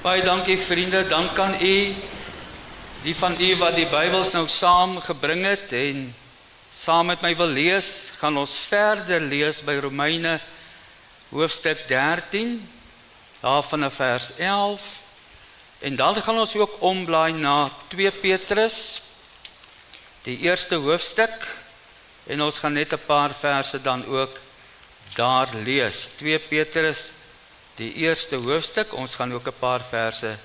Baie dankie vriende, dan kan u, die van u wat die Bybels nou saam gebring het en saam met my wil lees, gaan ons verder lees by Romeine hoofstuk 13, daar vanaf vers 11, en dan gaan ons ook omblaai na 2 Petrus, die eerste hoofstuk, en ons gaan net 'n paar verse dan ook daar lees. 2 Petrus, die eerste hoofstuk, ons gaan ook 'n paar verse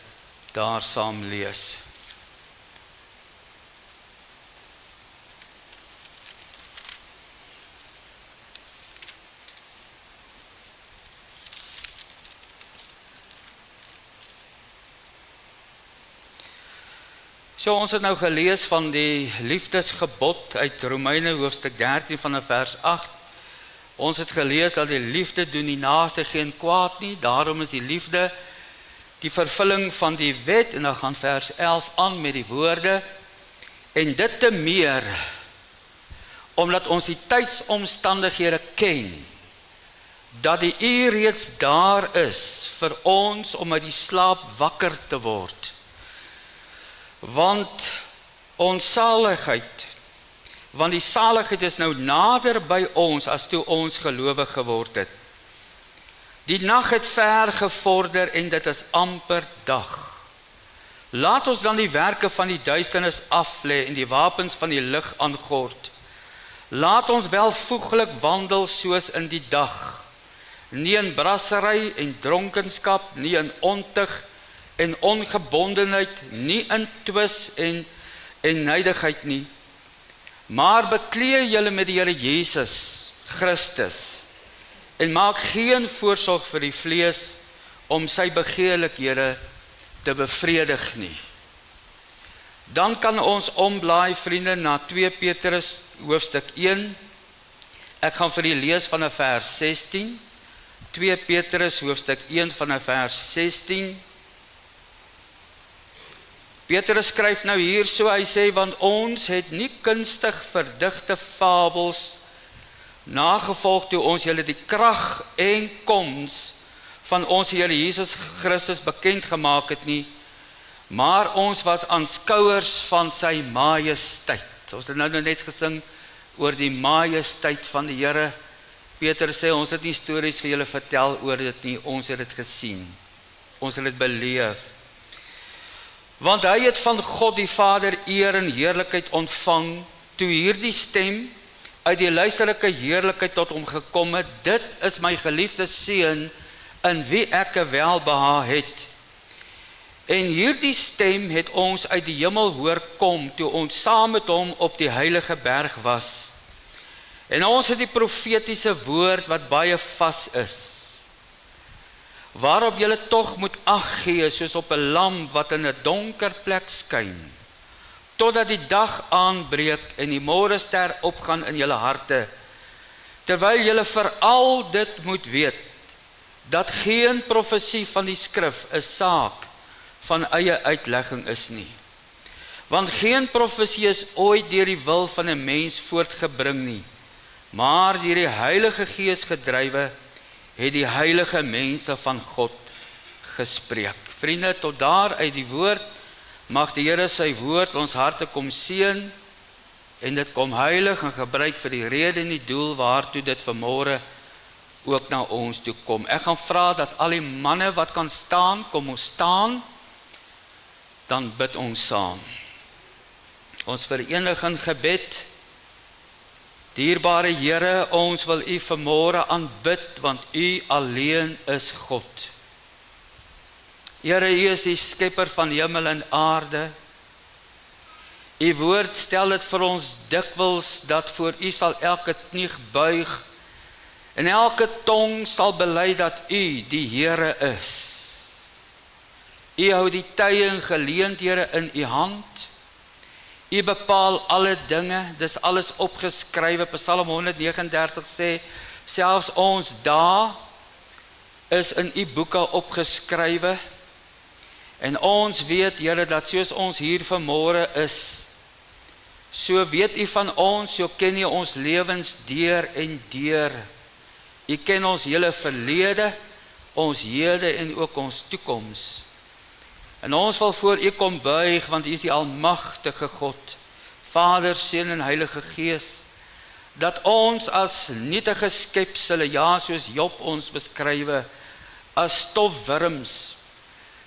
daar saam lees. So, ons het nou gelees van die liefdesgebod uit Romeine hoofstuk 13 vanaf vers 8. Ons het gelees dat die liefde doen die naaste geen kwaad nie, daarom is die liefde die vervulling van die wet, en dan gaan vers 11 aan met die woorde, en dit te meer, omdat ons die tydsomstandighede ken, dat die uur reeds daar is vir ons om uit die slaap wakker te word. Want die saligheid is nou nader by ons as toe ons gelowig geword het. Die nag het ver gevorder en dit is amper dag. Laat ons dan die werke van die duisternis aflê en die wapens van die lig aangord. Laat ons welvoeglik wandel soos in die dag, nie in brassery en dronkenskap, nie in ontug en ongebondenheid, nie in twis en nydigheid nie, maar beklee julle met die Here Jesus Christus en maak geen voorsorg vir die vlees om sy begeerlikhede te bevredig nie. Dan kan ons omblaai, vriende, na 2 Petrus hoofstuk 1. Ek gaan vir u lees van vers 16. 2 Petrus hoofstuk 1 van vers 16. Petrus skryf nou hier so, hy sê, want ons het nie kunstig verdigte fabels nagevolg toe ons julle die krag en koms van ons Here Jesus Christus bekend gemaak het nie, maar ons was aanskouers van sy majesteit. Ons het nou net gesing oor die majesteit van die Here. Petrus sê, ons het nie stories vir julle vertel oor dit nie, ons het dit gesien. Ons het dit beleef. Want hy het van God die Vader eer en heerlikheid ontvang, toe hierdie stem uit die luisterlike heerlikheid tot hom gekom het, dit is my geliefde seun, in wie ek welbehaag het. En hierdie stem het ons uit die hemel hoor kom, toe ons saam met hom op die heilige berg was. En ons het die profetiese woord wat baie vas is, waarop julle tog moet ag gee, soos op 'n lamp wat in 'n donker plek skyn, totdat die dag aanbreek en die môrester opgaan in julle harte, terwyl julle veral dit moet weet, dat geen profesie van die skrif 'n saak van eie uitlegging is nie. Want geen profesie is ooit deur die wil van 'n mens voortgebring nie, maar deur die Heilige Gees gedrywe, het die heilige mense van God gespreek. Vriende, tot daar uit die woord, mag die Here sy woord ons harte kom seën, en dit kom heilig en gebruik vir die rede en die doel waartoe dit vanmôre ook na ons toe kom. Ek gaan vra dat al die manne wat kan staan, kom ons staan, dan bid ons saam. Ons verenig in gebed. Dierbare Here, ons wil u vanmôre aanbid, want u alleen is God. Here, u is die skepper van hemel en aarde. U woord stel dit vir ons dikwels, dat voor u sal elke knie buig, en elke tong sal bely dat u die Here is. U hou die tye en geleenthede in u hand. U bepaal alle dinge, dis alles opgeskrywe. Psalm 139 sê, selfs ons dae is in u boeke opgeskrywe. En ons weet, Here, dat soos ons hier vanmôre is, so weet u van ons, so ken u ons lewens deur en deur. U ken ons hele verlede, ons hede en ook ons toekoms. En ons wil voor U kom buig, want U is die almagtige God, Vader, Seun en Heilige Gees, dat ons as nietige skepsele, ja, soos Job ons beskrywe, as stofwurms,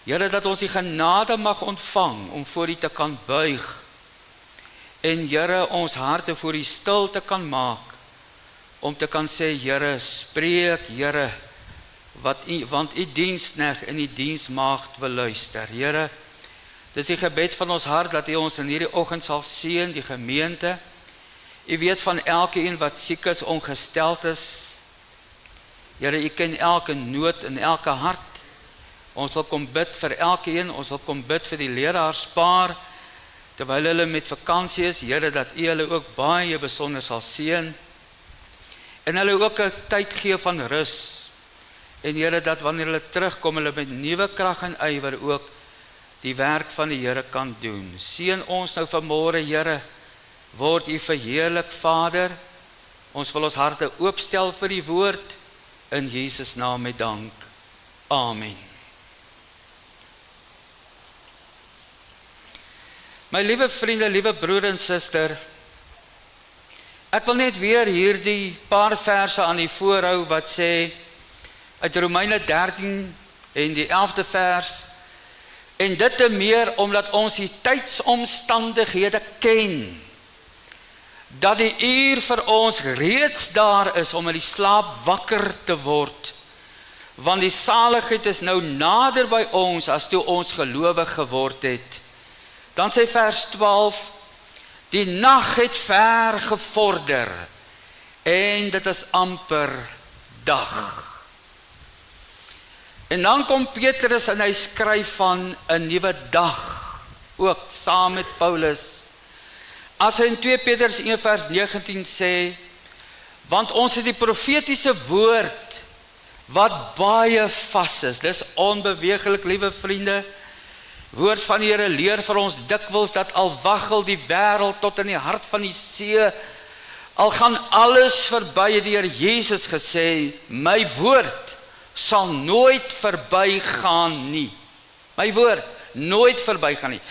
Here, dat ons die genade mag ontvang om voor U te kan buig, en Here, ons harte voor U stil te kan maak, om te kan sê, Here, spreek, Here, want U diensknegt en U diensmaagd wil luister. Here, dis die gebed van ons hart, dat U ons in hierdie oggend sal seën, die gemeente. U weet van elkeen wat siek is, ongesteld is. Here, U ken elke nood in elke hart. Ons wil kom bid vir elkeen, ons wil kom bid vir die leraarspaar, terwyl hulle met vakansie is, Here, dat U hulle ook baie besonder sal seën, en hulle ook 'n tyd gee van rus, en Here, dat wanneer hulle terugkom, hulle met nuwe krag en ywer ook die werk van die Here kan doen. Seën ons nou vanmôre, Here, word U verheerlik, Vader. Ons wil ons harte oopstel vir die woord, in Jesus naam met dank. Amen. My liewe vriende, liewe broer en suster, ek wil net weer hierdie paar verse aan die voorhou wat sê, uit Romeine 13 en die 11de vers, en dit te meer omdat ons die tydsomstandighede ken, dat die uur vir ons reeds daar is om in die slaap wakker te word, want die saligheid is nou nader by ons as toe ons gelowig geword het. Dan sê vers 12, die nag het ver gevorder, en dit is amper dag. En dan kom Petrus en hy skryf van 'n nuwe dag, ook saam met Paulus. As hy in 2 Petrus 1 vers 19 sê, want ons het die profetiese woord, wat baie vas is, dis onbeweeglik, liewe vriende. Woord van die Here leer vir ons dikwels, dat al waggel die wêreld tot in die hart van die see, al gaan alles verby, het die Here Jesus gesê, my woord sal nooit verbygaan nie. My woord, nooit verbygaan nie.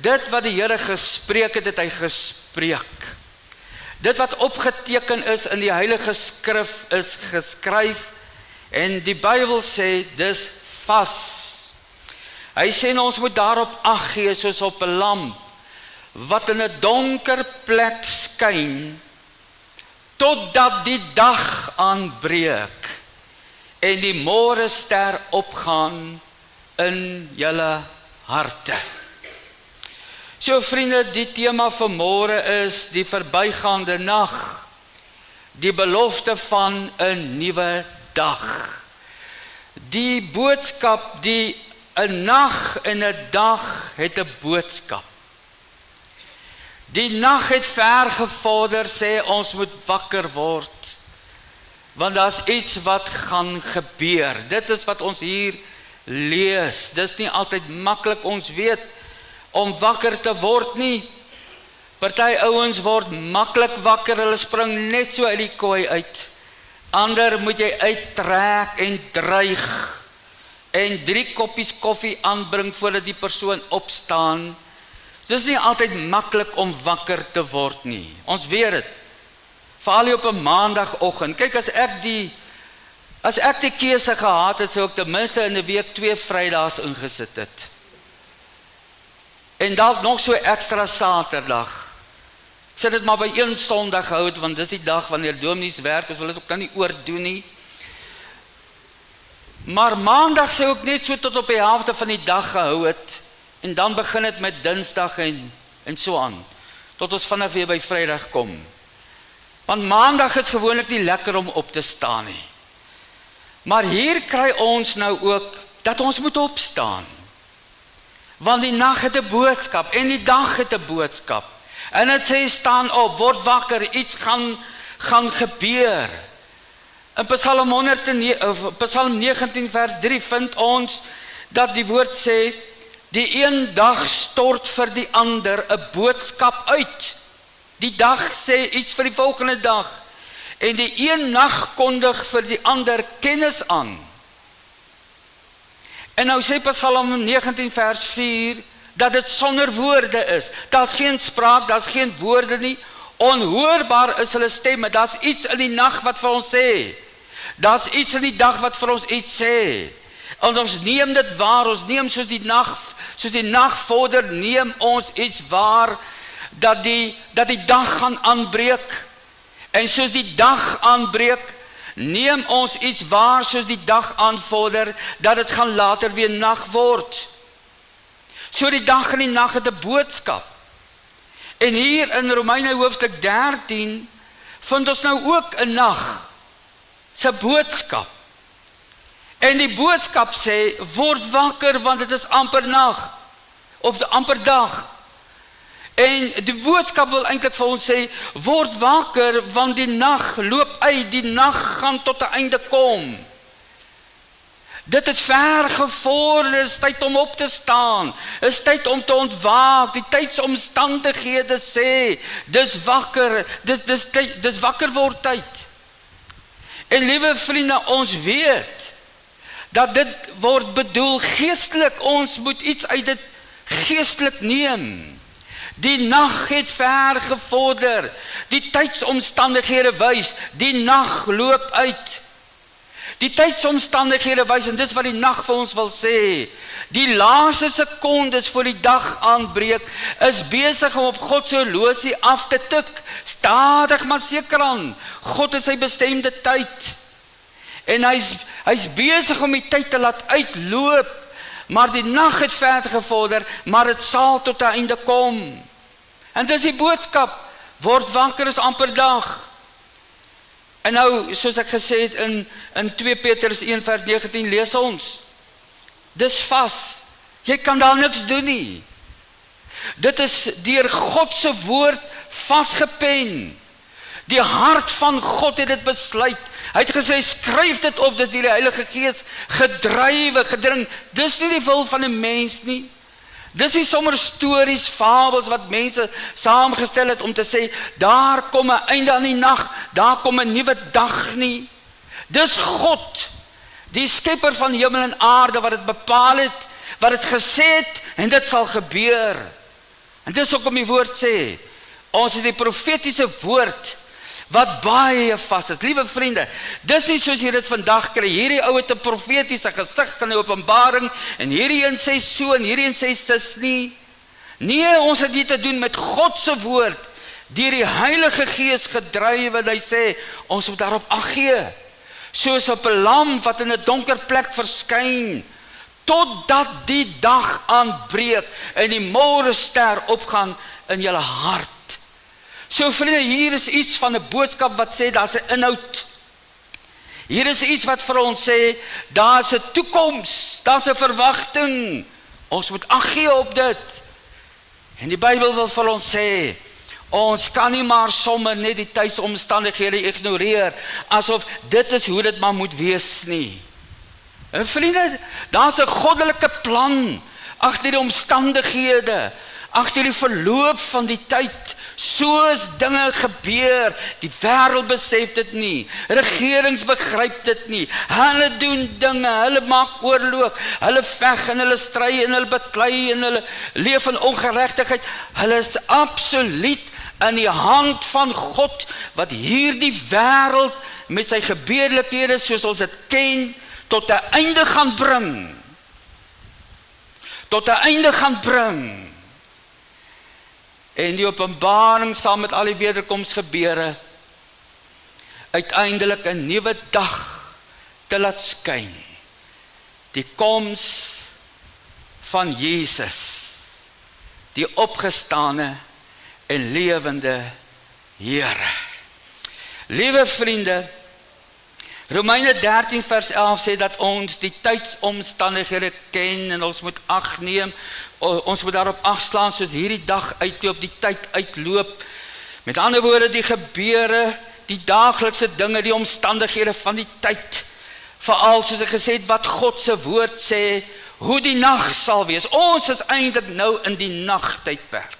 Dit wat die Here gespreek het, het hy gespreek. Dit wat opgeteken is in die Heilige Skrif is geskryf, en die Bybel sê, dis vas. Hy sê ons moet daarop ag gee, soos op 'n lamp, wat in 'n donker plek skyn, totdat die dag aanbreek, en die môrester opgaan in julle harte. So vriende, die tema vir môre is die verbygaande nag, die belofte van 'n nuwe dag. Die boodskap, 'n nag en 'n dag het 'n boodskap. Die nag het ver gevorder, sê ons moet wakker word, want daar's iets wat gaan gebeur. Dit is wat ons hier lees. Dis nie altyd maklik, ons weet, om wakker te word nie. Party ouens word maklik wakker, hulle spring net so uit die kooi uit. Ander moet jy uittrek en dreig, en 3 koppies koffie aanbring voordat die persoon opstaan. Dis nie altyd maklik om wakker te word nie. Ons weet dit. Veral op 'n maandagoggend. Kyk, as ek die keuse gehad het, sou ek ten minste in 'n week 2 Vrydae ingesit het. En dalk nog so ekstra Saterdag. Ek sit dit maar by 1 Sondag hou, want dis die dag wanneer dominees werk, ons wil dit ook dan nie oordoen nie. Maar Maandag sou ek net so tot op die helfte van die dag gehou het, en dan begin het met Dinsdag en so aan, tot ons vanaf weer by Vrydag kom. Want Maandag is gewoonlik nie lekker om op te staan nie. Maar hier kry ons nou ook, dat ons moet opstaan. Want die nag het 'n boodskap, en die dag het 'n boodskap. En dit sê, staan op, word wakker, iets gaan gebeur. In Psalm 19 vers 3 vind ons, dat die woord sê, die een dag stort vir die ander 'n boodskap uit. Die dag sê iets vir die volgende dag, en die een nag kondig vir die ander kennis aan. En nou sê Psalm 19 vers 4, dat dit sonder woorde is. Daar's geen spraak, daar's geen woorde nie. Onhoorbaar is hulle stemme. Daar's iets in die nag wat vir ons sê. Daar's iets in die dag wat vir ons iets sê. En ons neem dit waar, ons neem soos die nag vorder, neem ons iets waar, dat die dag gaan aanbreek. En soos die dag aanbreek, neem ons iets waar soos die dag aanvorder, dat het gaan later weer nag word. So die dag en die nag het 'n boodskap. En hier in Romeine hoofstuk 13, vind ons nou ook 'n nag, se boodskap. En die boodskap sê, word wakker, want het is amper nag, of amper dag. En die boodskap wil eintlik vir ons sê, word wakker, want die nag loop uit, die nag gaan tot 'n einde kom. Dit het ver gevorder, is tyd om op te staan, is tyd om te ontwaak, die tydsomstandighede sê, dis wakker, dis wakker word tyd. En liewe vriende, ons weet, dat dit word bedoel geestelik, ons moet iets uit dit geestelik neem. Die nag het ver gevorder, die tydsomstandighede wys, die nag loop uit. Die tydsomstandighede wys, en dis wat die nag vir ons wil sê, die laaste sekondes voor die dag aanbreek, is besig om op God se horlosie af te tik, stadig maar seker aan. God het sy bestemde tyd, en hy's besig om die tyd te laat uitloop, maar die nag het ver gevorder, maar het sal tot 'n einde kom. En dis die boodskap, word wakker, is amper dag. En nou, soos ek gesê het in 2 Petrus 1 vers 19 lees ons, dis vas, jy kan daar niks doen nie. Dit is deur God se woord vasgepen. Die hart van God het dit besluit. Hy het gesê, skryf dit op, dis deur die Heilige Gees gedrywe, gedring. Dis nie die wil van 'n mens nie. Dis nie sommer stories, fabels wat mense saamgestel het om te sê, daar kom 'n einde aan die nag, daar kom 'n nuwe dag nie. Dis God, die skepper van hemel en aarde, wat dit bepaal het, wat dit gesê het, en dit sal gebeur. En dis ook om die woord sê, ons het die profetiese woord, wat baie vas is. Liewe vriende, dis nie soos jy dit vandag kry, hierdie ou het 'n profetiese gesig in die Openbaring, en hierdie een sê so, en hierdie een sê sis nie. Nee, ons het hier te doen met God se woord, deur die Heilige Gees gedrywe, en hy sê, ons moet daarop ag gee, soos op 'n lamp wat in 'n donker plek verskyn, totdat die dag aanbreek, en die môrester opgaan in julle hart. So vriende, hier is iets van 'n boodskap wat sê, daar's 'n inhoud. Hier is iets wat vir ons sê, daar's 'n toekoms, daar's 'n verwagting. Ons moet ag gee op dit. En die Bybel wil vir ons sê, ons kan nie maar sommer net die tydsomstandighede ignoreer, asof dit is hoe dit maar moet wees nie. En vriende, daar's 'n goddelike plan agter die omstandighede, agter die verloop van die tyd. Soos dinge gebeur, die wêreld besef dit nie, regerings begryp dit nie, hulle doen dinge, hulle maak oorlog, hulle veg en hulle stry en hulle beklei en hulle leef in ongeregtigheid, hulle is absoluut in die hand van God, wat hierdie wêreld met sy gebeurlikhede, soos ons dit ken, tot 'n einde gaan bring. Tot 'n einde gaan bring. En die Openbaring saam met al die wederkomsgebeure uiteindelik 'n nuwe dag te laat skyn. Die koms van Jesus, die opgestane en lewende Here. Liewe vriende, Romeine 13 vers 11 sê dat ons die tydsomstandighede ken en ons moet ag neem. Ons moet daarop ag slaan soos hierdie dag uitloop, die tyd uitloop. Met ander woorde, die gebeure, die daaglikse dinge, die omstandighede van die tyd. Veral soos ek gesê het, wat God se woord sê, hoe die nag sal wees. Ons is eintlik nou in die nagtydperk.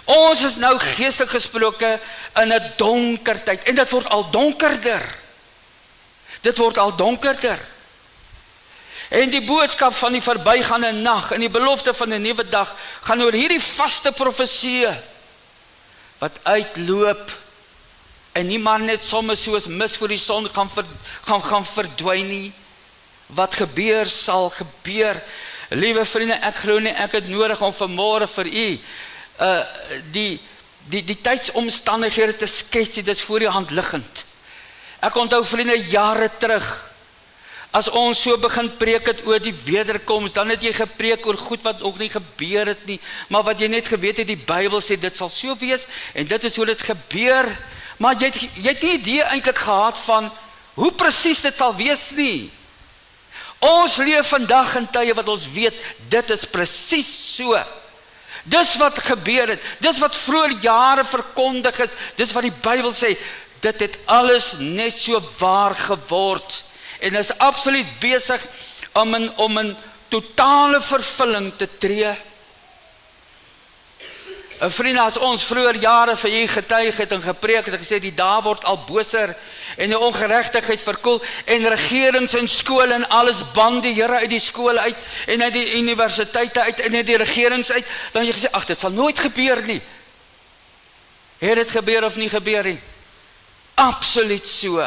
Ons is nou geestelik gesproke in 'n donker tyd, en dit word al donkerder. Dit word al donkerder. En die boodskap van die verbygaande nag en die belofte van 'n nuwe dag gaan oor hierdie vaste profeseë wat uitloop en nie maar net soms soos mis voor die son gaan verdwyn nie. Wat gebeur sal gebeur. Liewe vriende, ek glo nie ek het nodig om vanmôre vir u die tydsomstandighede te skets, dit is voor die hand liggend. Ek onthou vriende jare terug, as ons so begin preek het oor die wederkoms, dan het jy gepreek oor goed wat nog nie gebeur het nie, maar wat jy net geweet het, die Bybel sê, dit sal so wees, en dit is hoe dit gebeur, maar jy het nie idee eintlik gehad van, hoe presies dit sal wees nie. Ons leef vandag in tye wat ons weet, dit is presies so. Dis wat gebeur het, dis wat vroeër jare verkondig is, dis wat die Bybel sê, dit het alles net so waar geword, en is absoluut besig om in totale vervulling te tree. Vriende, as ons vroeër jare vir u getuig het en gepreek het, en gesê, die dae word al boser, en die ongeregtigheid verkoel, en regerings en skole en alles ban die Here uit die skole uit, en uit die universiteite uit, en uit die regerings uit, dan het jy gesê, ag, dit sal nooit gebeur nie. Het dit gebeur of nie gebeur nie? Absoluut so.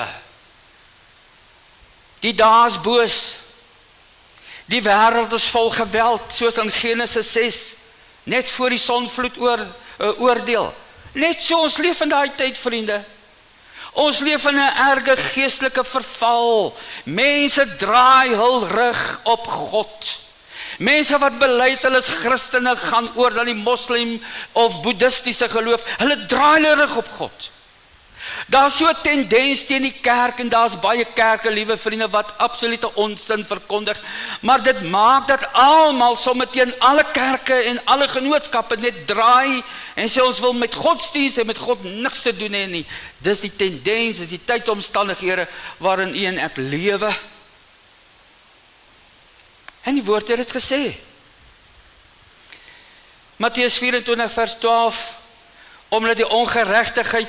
Die dae is boos. Die wêreld is vol geweld, soos in Genesis 6, net voor die sonvloed oordeel. Net so, ons leef in daai tyd, vriende. Ons leef in 'n erge geestelike verval. Mense draai hul rug op God. Mense wat bely hulle is Christene gaan oor dan die moslim of boeddhistiese geloof. Hulle draai hulle rug op God. Daar's so 'n tendens teen die kerk, en daar's baie kerke, liewe vriende, wat absolute onsin verkondig, maar dit maak dat almal sommeteen alle kerke en alle genootskappe net draai, en sê ons wil met godsdienst en met God niks te doen hê nie. Dis die tendens, dis die tydsomstandighede waarin u en ek lewe. En die woord het dit gesê. Matteus 24 vers 12, omdat die ongeregtigheid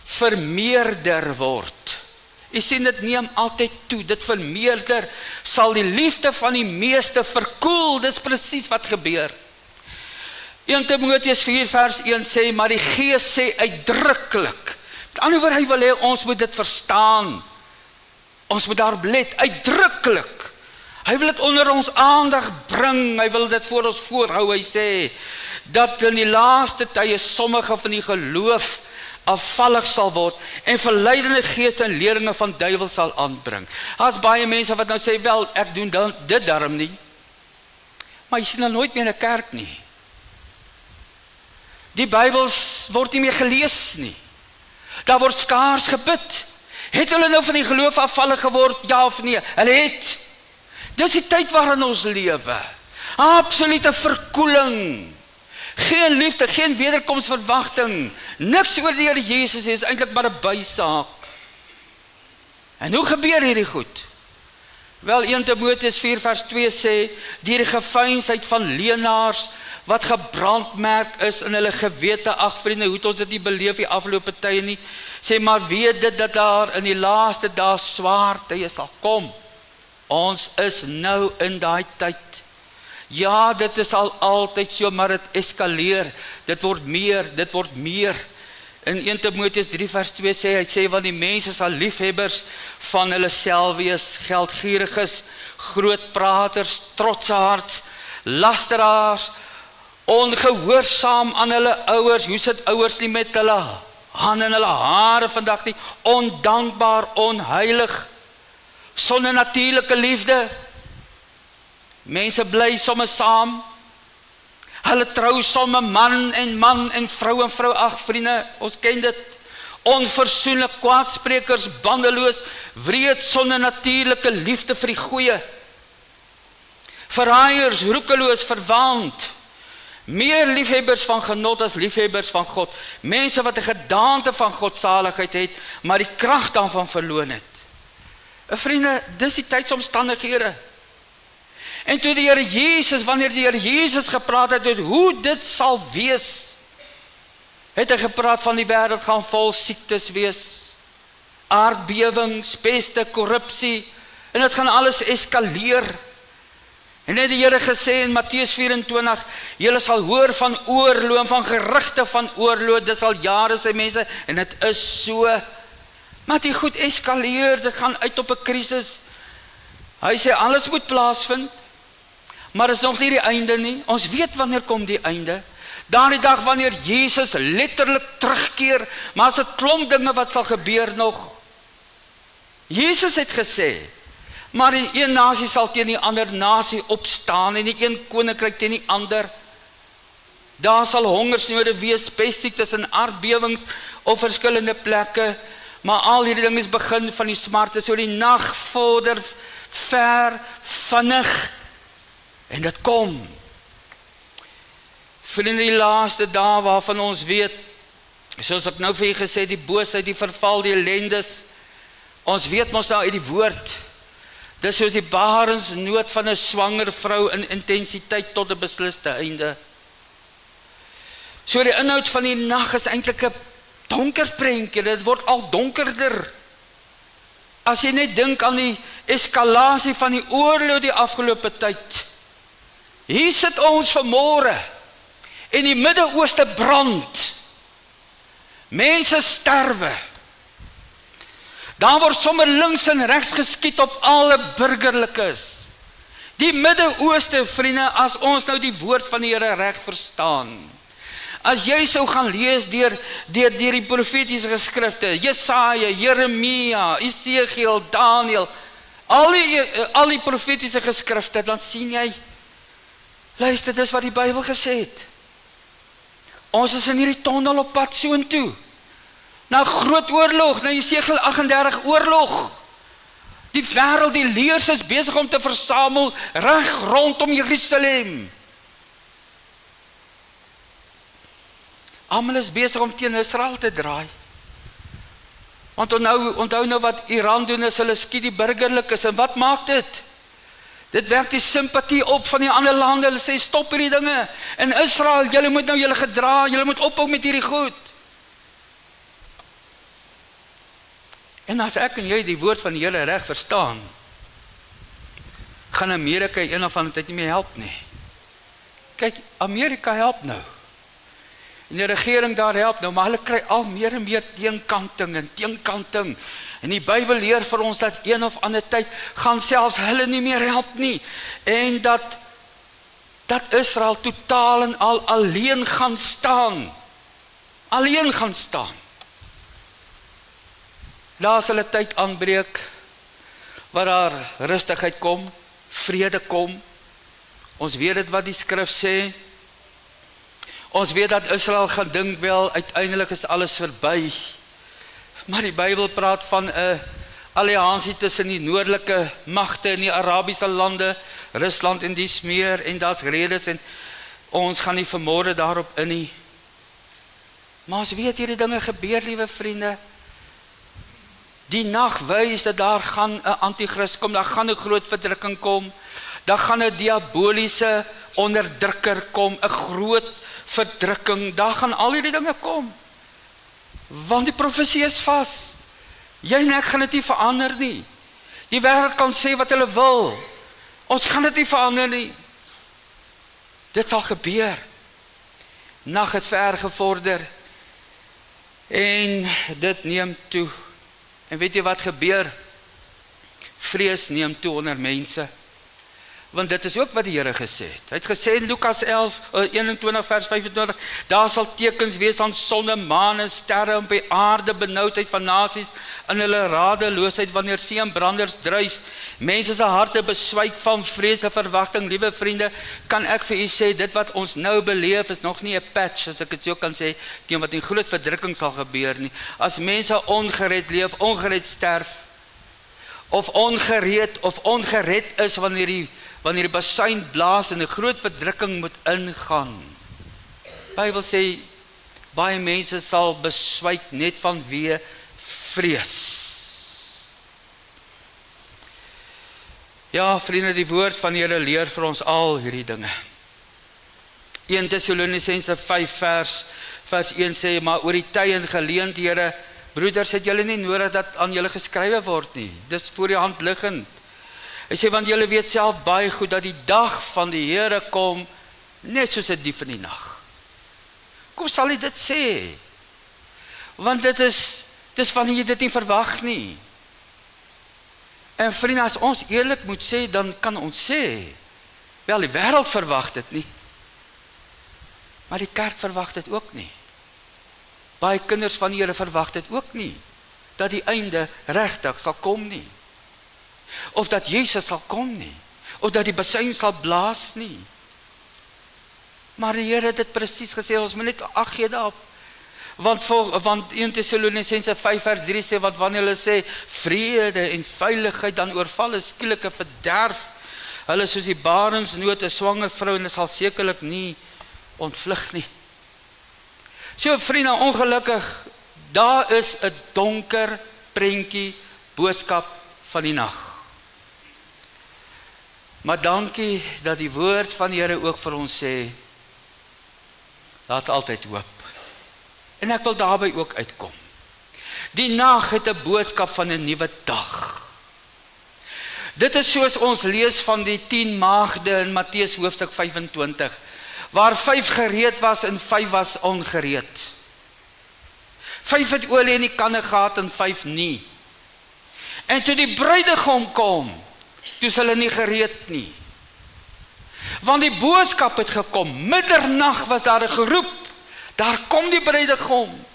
vermeerder word. U sien, dit neem altyd toe, dit vermeerder, sal die liefde van die meeste verkoel, dis presies wat gebeur. 1 Timoteus 4 vers 1 sê, maar die Gees sê uitdruklik, met ander woorde, hy wil hê ons moet dit verstaan, ons moet daarop let, uitdruklik, hy wil dit onder ons aandag bring, hy wil dit voor ons voorhou, hy sê, dat in die laaste tye sommige van die geloof afvallig sal word, en verleidende geeste en leringe van duiwel sal aanbring. Daar's baie mense wat nou sê, wel, ek doen dit daarom nie, maar jy sien dan nooit meer 'n kerk nie. Die Bybels word nie meer gelees nie. Daar word skaars gebid. Het hulle nou van die geloof afvallig geword, ja of nee? Hulle het. Dis die tyd waarin ons lewe. Absolute verkoeling. Geen liefde, geen wederkomsverwagting. Niks oor die Here Jesus is eintlik maar 'n bysaak. En hoe gebeur hierdie goed? Wel, 1 Timoteus 4 vers 2 sê, deur die geveinsheid van leenaars, wat gebrandmerk is in hulle gewete, ag vriende, hoe het ons dit nie beleef die afgelope tye nie, sê, maar weet dit dat daar in die laaste dae swaar tye sal kom. Ons is nou in daai tyd. Ja, dit is al altyd so, maar dit eskaleer, dit word meer. In 1 Timoteus 3 vers 2 sê, hy sê, want die mense sal liefhebbers van hulle self wees, geldgieriges, grootpraters, trotsaards, lasteraars, ongehoorsaam aan hulle ouers. Hoe sit ouers nie met hulle hande en hulle hare vandag nie? Ondankbaar, onheilig, sonder natuurlike liefde. Mense bly soms saam. Hulle trou soms man en vrou, ag vriende, ons ken dit. Onversoenlik, kwaadsprekers, bandeloos, wreed, sonder natuurlike liefde vir die goeie. Verraaiers, roekeloos, verwaand. Meer liefhebbers van genot as liefhebbers van God. Mense wat 'n gedaante van godsaligheid het, maar die krag daarvan verloon het. Vriende, dis die tydsomstandighede. En toe die Here Jesus, wanneer die Here Jesus gepraat het, hoe dit sal wees, het hy gepraat van die wêreld gaan vol siektes wees, aardbewings, peste, korrupsie, en dit gaan alles eskaleer. En het die Here gesê in Matteus 24, julle sal hoor van oorlog, van gerugte van oorlog, dit sal jare sê mense, en dit is so. Maar die goed eskaleer, dit gaan uit op 'n krisis. Hy sê alles moet plaasvind, maar is nog nie die einde nie. Ons weet wanneer kom die einde. Daardie dag wanneer Jesus letterlik terugkeer, maar as 'n klomp dinge wat sal gebeur nog. Jesus het gesê, maar die een nasie sal teen die ander nasie opstaan en die een koninkryk teen die ander. Daar sal hongersnode wees, pessiektes en aardbewings op verskillende plekke, maar al hierdie dinge is begin van die smarte, so die nag vorder ver, vinnig, en dit kom. Vriende, die laaste dae waarvan ons weet, soos ek nou vir julle gesê, die boosheid, die verval, die ellendes, ons weet mos nou uit die woord, dis soos die barensnood van 'n swanger vrou in intensiteit tot 'n besliste einde. So die inhoud van die nag is eintlik 'n donker prentjie, dit word al donkerder. As jy net dink aan die eskalasie van die oorlog die afgelope tyd. Hier sit ons vanmôre en die Midde-Ooste brand. Mense sterwe. Daar word sommer links en regs geskiet op alle burgerlikes. Die Midde-Ooste, vriende, as ons nou die woord van die Here reg verstaan. As jy sou gaan lees deur die profetiese geskrifte, Jesaja, Jeremia, Esegiel, Daniël, al die profetiese geskrifte, dan sien jy, luister, dis wat die Bybel gesê het. Ons is in hierdie tonnel op pad soontoe. Na groot oorlog, na Esegiel 38 oorlog. Die wêreld, die leers is besig om te versamel reg rondom Jerusalem. Almal is besig om teen Israel te draai. Want onthou nou wat Iran doen, is hulle skiet die burgerlikes, en wat maak dit? Dit werk die simpatie op van die ander lande, hulle sê stop hierdie dinge. En Israel, julle moet nou julle gedra, julle moet ophou met hierdie goed. En as ek en jy die woord van die Here reg verstaan, gaan Amerika een of ander tyd nie meer help nie. Kyk, Amerika help nou. En die regering daar help nou, maar hulle kry al meer en meer teenkanting. En die Bybel leer vir ons dat een of ander tyd gaan selfs hulle nie meer help nie. En dat Israel totaal en al alleen gaan staan. Alleen gaan staan. Daar sal 'n tyd aanbreek waar daar rustigheid kom, vrede kom. Ons weet dit wat die skrif sê. Ons weet dat Israel gaan dink wel, uiteindelik is alles verby. Maar die Bybel praat van 'n alliansie tussen die noordelike magte in die Arabiese lande, Rusland en dies meer, en daar's redes, en ons gaan nie vanmôre daarop in nie. Maar ons weet hierdie dinge gebeur, liewe vriende. Die nag wys dat daar gaan 'n anti-kris kom, daar gaan 'n groot verdrukking kom, daar gaan 'n diaboliese onderdrukker kom, 'n groot verdrukking, daar gaan al hierdie dinge kom. Want die profesie is vas. Jy en ek gaan dit nie verander nie. Die wêreld kan sê wat hulle wil. Ons gaan dit nie verander nie. Dit sal gebeur. Nag het ver gevorder. En dit neem toe. En weet jy wat gebeur? Vrees neem toe onder mense. Want dit is ook wat die Here gesê het. Hy het gesê in Lukas 21 vers 25, daar sal tekens wees aan sonne, maan en sterre, op die aarde benoudheid van nasies, in hulle radeloosheid wanneer seënbranders druis, mense se harte beswyk van vrees en verwagting. Liewe vriende, kan ek vir u sê, dit wat ons nou beleef is nog nie 'n patch, as ek dit so kan sê, teen wat 'n groot verdrukking sal gebeur nie. As mense ongered leef, ongered sterf, of ongered is wanneer die basuin blaas en 'n groot verdrukking moet ingaan. Bybel sê, baie mense sal beswyk net vanweë vrees. Ja, vriende, die woord van die Here leer vir ons al hierdie dinge. 1 Tessalonisense 5 vers 1 sê, maar oor die tye en geleenthede, broeders, het julle nie nodig dat aan julle geskrywe word nie. Dis voor die hand liggend. Hy sê, want julle weet self baie goed, dat die dag van die Here kom, net soos 'n dief in die nag. Kom sal hy dit sê? Want dit is wanneer jy dit nie verwag nie. En vriende, as ons eerlik moet sê, dan kan ons sê, wel, die wêreld verwag dit nie. Maar die kerk verwag dit ook nie. Baie kinders van die Here verwag dit ook nie. Dat die einde regtig sal kom nie. Of dat Jesus sal kom nie. Of dat die basuin sal blaas nie. Maar die Here het dit presies gesê, ons moet net ag gee daarop. Want 1 Tessalonisense 5 vers 3 sê, want wanneer hulle sê vrede en veiligheid, dan oorval 'n skielike verderf. Hulle soos die barensnood 'n swanger vrou, en hulle sal sekerlik nie ontvlug nie. So vriende, ongelukkig, daar is 'n donker prentjie boodskap van die nag. Maar dankie dat die woord van die Here ook vir ons sê, daar's altyd hoop. En ek wil daarby ook uitkom. Die nag het 'n boodskap van 'n nuwe dag. Dit is soos ons lees van die 10 maagde in Matteus hoofstuk 25, waar 5 gereed was en 5 was ongereed. 5 het olie in die kanne gehad en 5 nie. En toe die bruidegom kom, toe is hulle nie gereed nie. Want die boodskap het gekom, middernag was daar 'n geroep, daar kom die bruidegom.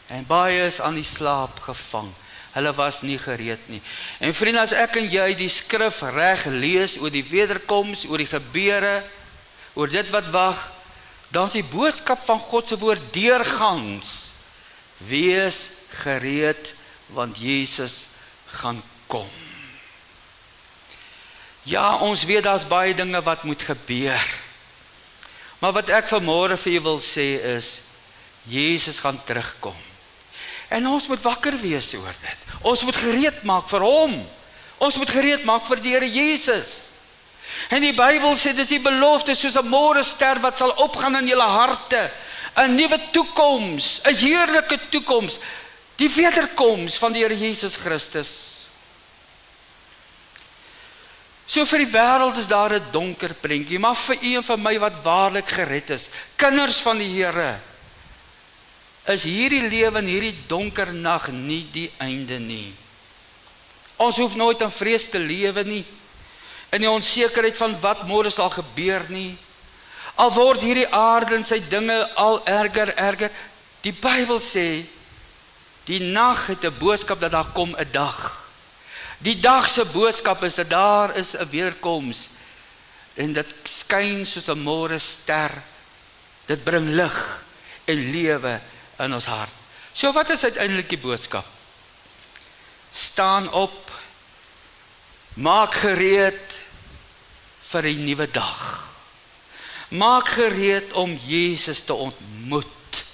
En baie is aan die slaap gevang. Hulle was nie gereed nie. En vriende, as ek en jy die skrif reg lees oor die wederkoms, oor die gebeure, oor dit wat wag, dan is die boodskap van God se woord deurgangs. Wees gereed, want Jesus gaan kom. Ja, ons weet daar's baie dinge wat moet gebeur. Maar wat ek vanmôre vir julle wil sê is, Jesus gaan terugkom. En ons moet wakker wees oor dit. Ons moet gereed maak vir hom. Ons moet gereed maak vir die Here Jesus. En die Bybel sê, dis die belofte soos 'n môrester wat sal opgaan in julle harte. 'n Nuwe toekoms, 'n heerlike toekoms. Die wederkoms van die Here Jesus Christus. So vir die wêreld is daar 'n donker prentjie, maar vir u en vir my wat waarlik gered is, kinders van die Here, is hierdie lewe in hierdie donker nag nie die einde nie. Ons hoef nooit in vrees te lewe nie, in die onsekerheid van wat môre sal gebeur nie. Al word hierdie aarde en sy dinge al erger. Die Bybel sê, die nag het 'n boodskap dat daar kom 'n dag. Die dag se boodskap is dat daar is 'n wederkoms. En dit skyn soos 'n môre ster. Dit bring lig en lewe in ons hart. So wat is uiteindelik die boodskap? Staan op, maak gereed vir 'n nuwe dag. Maak gereed om Jesus te ontmoet.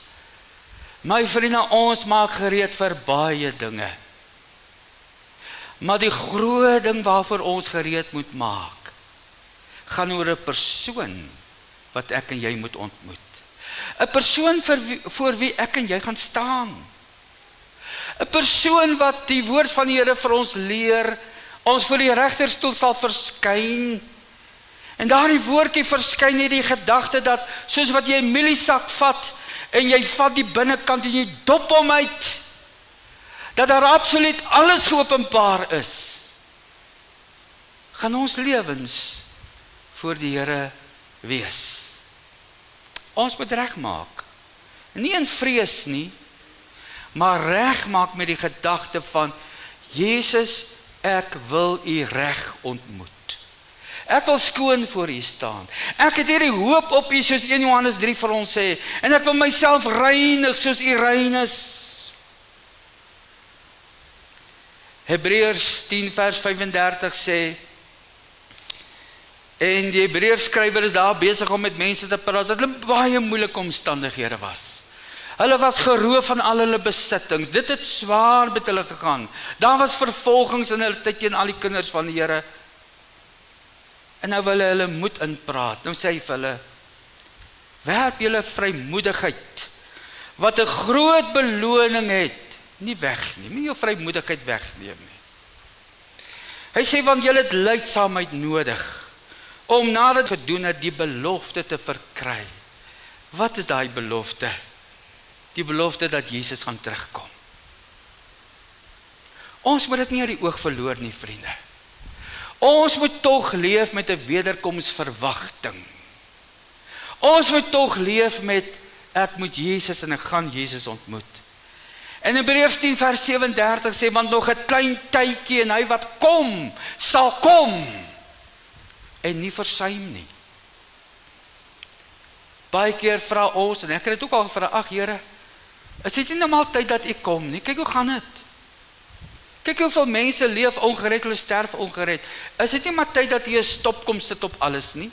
My vriende, ons maak gereed vir baie dinge. Maar die groot ding waarvoor ons gereed moet maak, gaan oor 'n persoon wat ek en jy moet ontmoet. 'n Persoon voor wie ek en jy gaan staan. 'n Persoon wat die woord van die Here vir ons leer, ons voor die regterstoel sal verskyn. En daardie woordjie verskyn net die gedagte dat, soos wat jy 'n mieliesak vat, en jy vat die binnekant en jy dop hom uit, dat daar absoluut alles geopenbaar is, gaan ons lewens voor die Here wees. Ons moet regmaak, nie in vrees nie, maar regmaak met die gedagte van, Jesus, ek wil u reg ontmoet. Ek wil skoon voor u staan. Ek het hierdie hoop op u, soos 1 Johannes 3 vir ons sê, en ek wil myself reinig soos u rein is. Hebreërs 10 vers 35 sê, en die Hebreërs skrywer is daar besig om met mense te praat, dat hulle baie moeilike omstandighede was. Hulle was geroof van al hulle besittings, dit het swaar met hulle gegaan. Daar was vervolgings in hulle tyd teen al die kinders van die Here. En nou wil hulle moed inpraat. Nou sê hy vir hulle, werp julle vrymoedigheid, wat 'n groot beloning het, nie weg nie. Moenie jou vrymoedigheid wegneem nie. Hy sê, want julle het lydsaamheid nodig, om nadat gedoen het die belofte te verkry. Wat is daai belofte? Die belofte dat Jesus gaan terugkom. Ons moet dit nie uit die oog verloor nie, vriende. Ons moet tog leef met 'n wederkomsverwagting. Ons moet tog leef met, ek moet Jesus en ek gaan Jesus ontmoet. En Hebreërs 10 vers 37 sê, want nog 'n klein tydjie en hy wat kom, sal kom en nie versuim nie. Baie keer vra ons, en ek het dit ook al gevra, ag Here, is dit nie normaal tyd dat U kom nie? Kyk hoe gaan dit. Kyk hoeveel mense leef ongered, hulle sterf ongered. Is dit nie maar tyd dat U 'n stop kom sit op alles nie?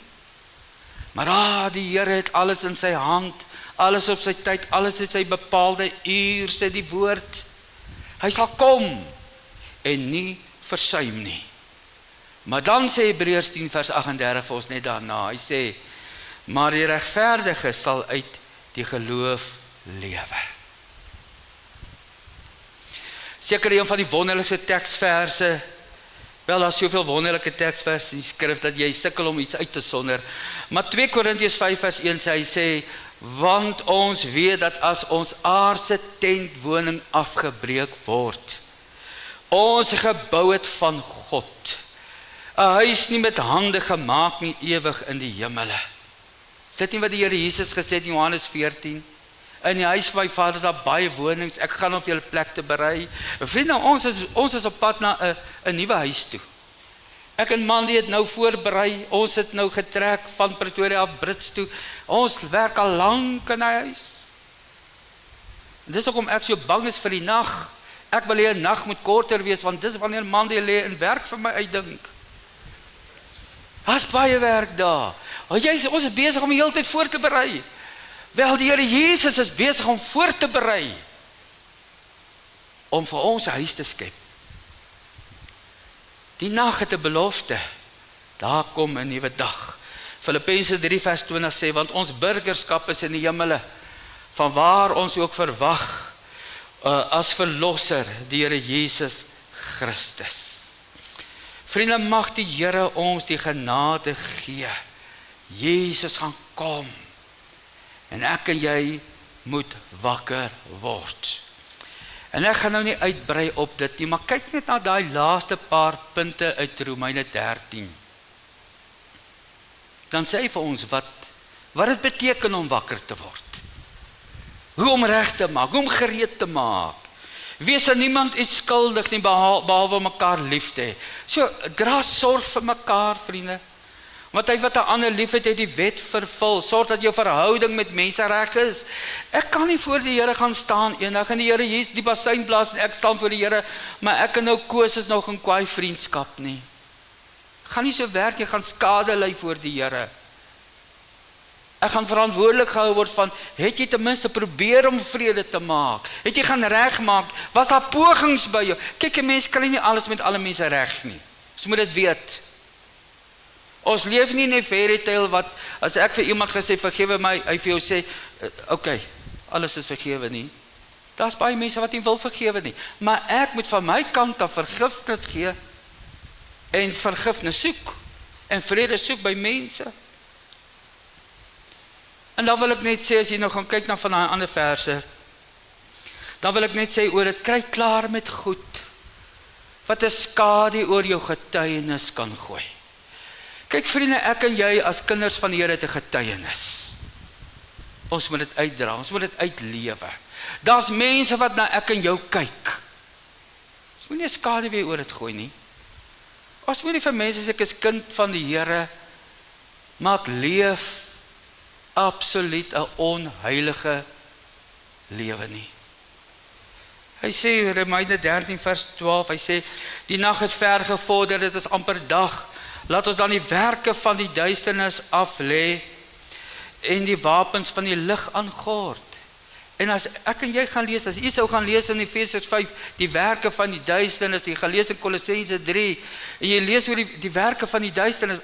Maar die Here het alles in sy hand, alles op sy tyd, alles het sy bepaalde uur, sê die woord. Hy sal kom en nie versuim nie. Maar dan sê Hebreërs 10 vers 38 vir ons net daarna, hy sê, maar die regverdige sal uit die geloof lewe. Seker een van die wonderlikste teksverse, wel, daar is soveel wonderlike teksverse in die skrif, dat jy sukkel om iets uit te sonder, maar 2 Korintiërs 5 vers 1 sê, hy sê, want ons weet dat as ons aardse tentwoning afgebreek word, ons gebou het van God, 'n huis nie met hande gemaak nie, ewig in die hemele. Is dit nie wat die Here Jesus gesê het in Johannes 14? In die huis van my Vader is daar baie wonings, ek gaan op julle plek te berei. Vriende, ons is op pad na 'n nuwe huis toe. Ek en Mandy het nou voorberei, ons het nou getrek van Pretoria af Brits toe. Ons werk al lank in die huis. En dis hoekom ek so bang is vir die nag. Ek wil hê 'n nag moet korter wees, want dis wanneer Mandy lê en werk vir my uitdink. Daar's baie werk daar. Ons is besig om die hele tyd voor te berei. Wel, die Here Jesus is besig om voor te berei, om vir ons 'n huis te skep. Die nag het 'n belofte, daar kom 'n nuwe dag. Filippense 3 vers 20 sê, want ons burgerskap is in die hemele, van waar ons ook verwag, as verlosser, die Here Jesus Christus. Vriende, mag die Here ons die genade gee. Jesus gaan kom. En ek en jy moet wakker word. En ek gaan nou nie uitbrei op dit nie, maar kyk net na daai laaste paar punte uit Romeine 13. Dan sê hy vir ons wat dit beteken om wakker te word. Hoe om reg te maak, hoe om gereed te maak. Wees aan niemand iets skuldig nie, behalwe mekaar lief te hê. So, dra sorg vir mekaar, vriende. Want hy wat 'n ander lief het, het die wet vervul. Sorg dat jou verhouding met mense reg is. Ek kan nie voor die Here gaan staan eendag, en die Here Jesus die basuin blaas, en ek staan voor die Here, maar ek en nou Koos is nog in kwaai vriendskap nie. Gaan nie so werk, jy gaan skade ly voor die Here. Ek gaan verantwoordelik gehou word van, het jy ten minste probeer om vrede te maak? Het jy gaan regmaak? Was daar pogings by jou? Kyk, 'n mens kan nie alles met alle mense reg nie. Ons moet dit weet. Ons leef nie in 'n fairy tale wat, as ek vir iemand gesê, vergewe my, hy vir jou sê, okay, alles is vergewe nie. Daar's baie mense wat nie wil vergewe nie. Maar ek moet van my kant af vergifnis gee, en vergifnis soek, en vrede soek by mense. En dan wil ek net sê, as jy nou gaan kyk na van daai ander verse, dan wil ek net sê, oor dit kry klaar met goed, wat 'n skadu oor jou getuienis kan gooi. Kyk vriende, ek en jy as kinders van die Here het 'n getuienis. Ons moet dit uitdra, ons moet dit uitlewe. Daar's mense wat na ek en jou kyk. Ons moet nie 'n skadu weer oor dit gooi nie. Ons moet nie vir mense sê, ek is kind van die Here, maar ek leef absoluut 'n onheilige lewe nie. Hy sê, Romeine 13 vers 12, hy sê, die nag het ver gevorder, dit is amper dag. Laat ons dan die werke van die duisternis af lê en die wapens van die lig aangord. En as ek en jy gaan lees, as jy sou gaan lees in Efesiërs 5, die werke van die duisternis, jy gaan lees in Kolossense 3, en jy lees oor die werke van die duisternis,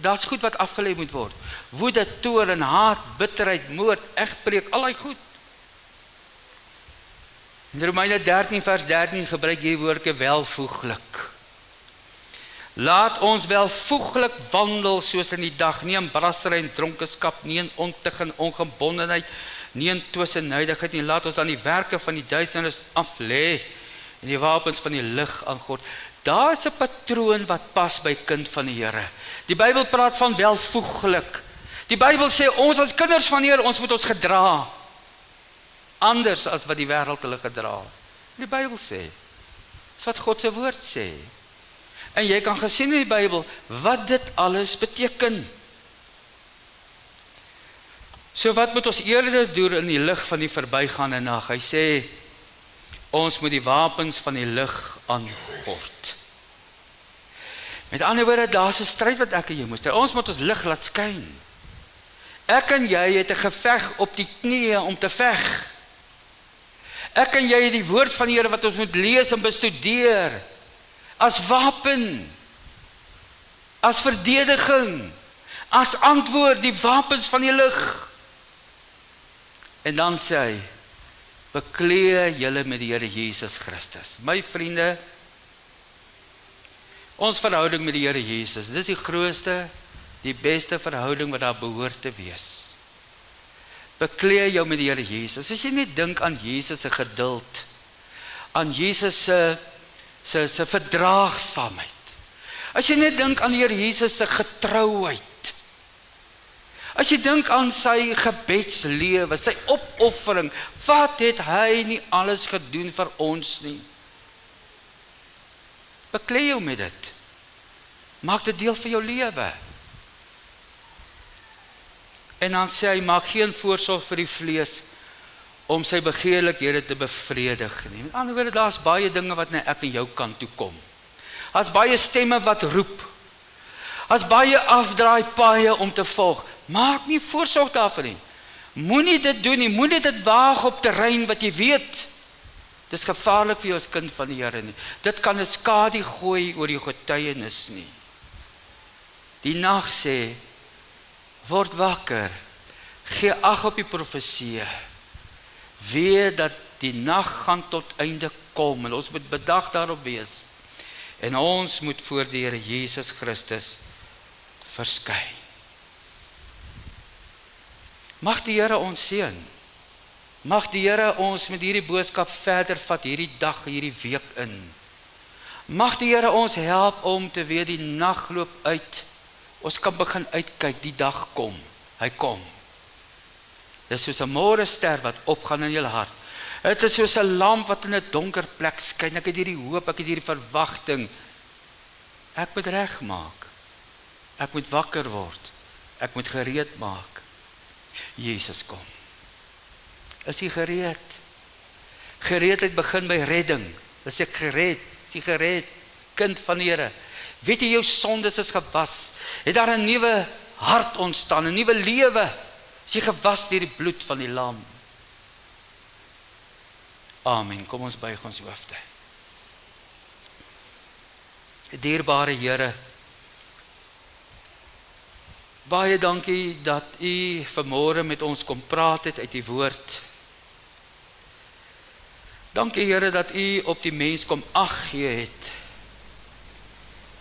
daar's goed wat afgelê moet word. Woede, toorn, haat, bitterheid, moord, egbreek, al daai goed. In Romeine 13 vers 13 gebruik jy woorde welvoeglik. Laat ons welvoeglik wandel soos in die dag, nie in brassery en dronkenskap, nie in ontug en ongebondenheid, nie in twissenhydigheid nie. Laat ons dan die werke van die duisternis af lê en die wapens van die lig aan God. Daar is 'n patroon wat pas by kind van die Here. Die Bybel praat van welvoeglik. Die Bybel sê ons as kinders van die Here, ons moet ons gedra anders as wat die wêreld hulle gedra. Die Bybel sê, dis wat God se woord sê. En jy kan gesien in die Bybel wat dit alles beteken. So wat moet ons eerder doen in die lig van die verbygaande nag? Hy sê, ons moet die wapens van die lig aangord. Met ander woorde, daar's 'n stryd wat ek en jy moet stry. Ons moet ons lig laat skyn. Ek en jy het 'n geveg op die knieë om te veg. Ek en jy het die woord van die Here wat ons moet lees en bestudeer. As wapen, as verdediging, as antwoord, die wapens van die lig. En dan sê hy, bekleë julle met die Here Jesus Christus. My vriende, ons verhouding met die Here Jesus, dis die grootste, die beste verhouding wat daar behoort te wees. Bekleë jou met die Here Jesus. As jy net dink aan Jesus se geduld, aan Jesus se verdraagsaamheid. As jy net dink aan die Here Jesus se getrouheid. As jy dink aan sy gebedslewe, sy opoffering, wat het hy nie alles gedoen vir ons nie? Bekleë jou met dit. Maak dit deel van jou lewe. En dan sê hy, maak geen voorsorg vir die vlees om sy begeerlikhede te bevredig nie. Met ander woorde, daar's baie dinge wat na ek en jou kant toe kom. Daar's baie stemme wat roep. Daar's baie afdraaipaaie om te volg. Maak nie voorsorg daarvoor nie. Moenie dit doen nie, moenie dit waag op terrein wat jy weet. Dis gevaarlik vir jou as kind van die Here nie. Dit kan 'n skadu gooi oor jou getuienis nie. Die nag sê, word wakker, gee ag op die profeseë, weet dat die nag gaan tot einde kom, en ons moet bedag daarop wees, en ons moet voor die Here Jesus Christus verskyn. Mag die Here ons seën, mag die Here ons met hierdie boodskap verder vat, hierdie dag, hierdie week in. Mag die Here ons help om te weet die nag loop uit, ons kan begin uitkyk, die dag kom, hy kom. Dit is soos 'n môrester wat opgaan in jou hart. Dit is soos 'n lamp wat in 'n donker plek skyn. Ek het hierdie hoop, ek het hierdie verwagting. Ek moet regmaak. Ek moet wakker word. Ek moet gereed maak. Jesus kom. Is jy gereed? Gereedheid begin by redding. Is ek gereed? Is jy gereed? Kind van die Here. Weet jy jou sondes is gewas? Het daar 'n nuwe hart ontstaan, 'n nuwe lewe? Is jy gewas deur die bloed van die lam? Amen. Kom ons buig ons hoofde. Dierbare Here, baie dankie dat U vanmôre met ons kom praat het uit die woord. Dankie Here dat U op die mens kom ag gee het.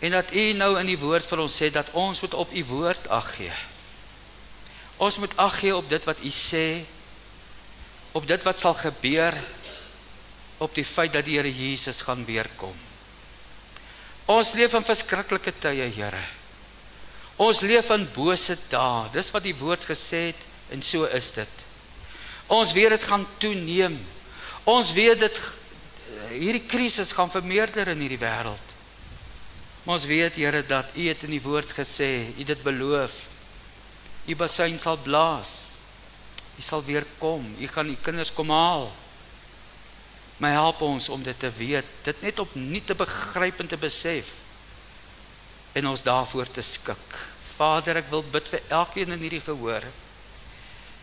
En dat U nou in die woord vir ons sê dat ons moet op U woord ag gee. Ons moet ag gee op dit wat U sê, op dit wat sal gebeur, op die feit dat die Here Jesus gaan weerkom. Ons leef in verskriklike tye, Here. Ons leef in bose dae. Dis wat die woord gesê het en so is dit. Ons weet dit gaan toeneem. Ons weet dit hierdie krisis gaan vermeerder in hierdie wêreld. Maar ons weet, Here, dat U het in die woord gesê, U dit beloof. U basuin sal blaas. U sal weer kom. U gaan U kinders kom haal. Maar help ons om dit te weet, dit net opnuut te begryp en te besef. En ons daarvoor te skik. Vader, ek wil bid vir elkeen in hierdie gehoor.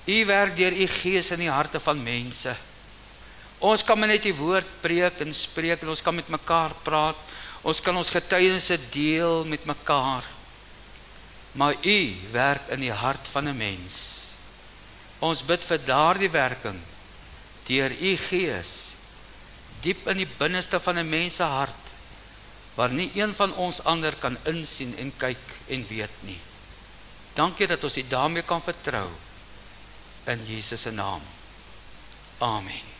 U werk deur U Gees in die harte van mense. Ons kan maar net die woord preek en spreek en ons kan met mekaar praat. Ons kan ons getuienisse deel met mekaar. Maar U werk in die hart van 'n mens. Ons bid vir daardie werking deur U Gees diep in die binneste van 'n mens se hart waar nie een van ons ander kan insien en kyk en weet nie. Dankie dat ons dit daarmee kan vertrou, in Jesus se naam. Amen.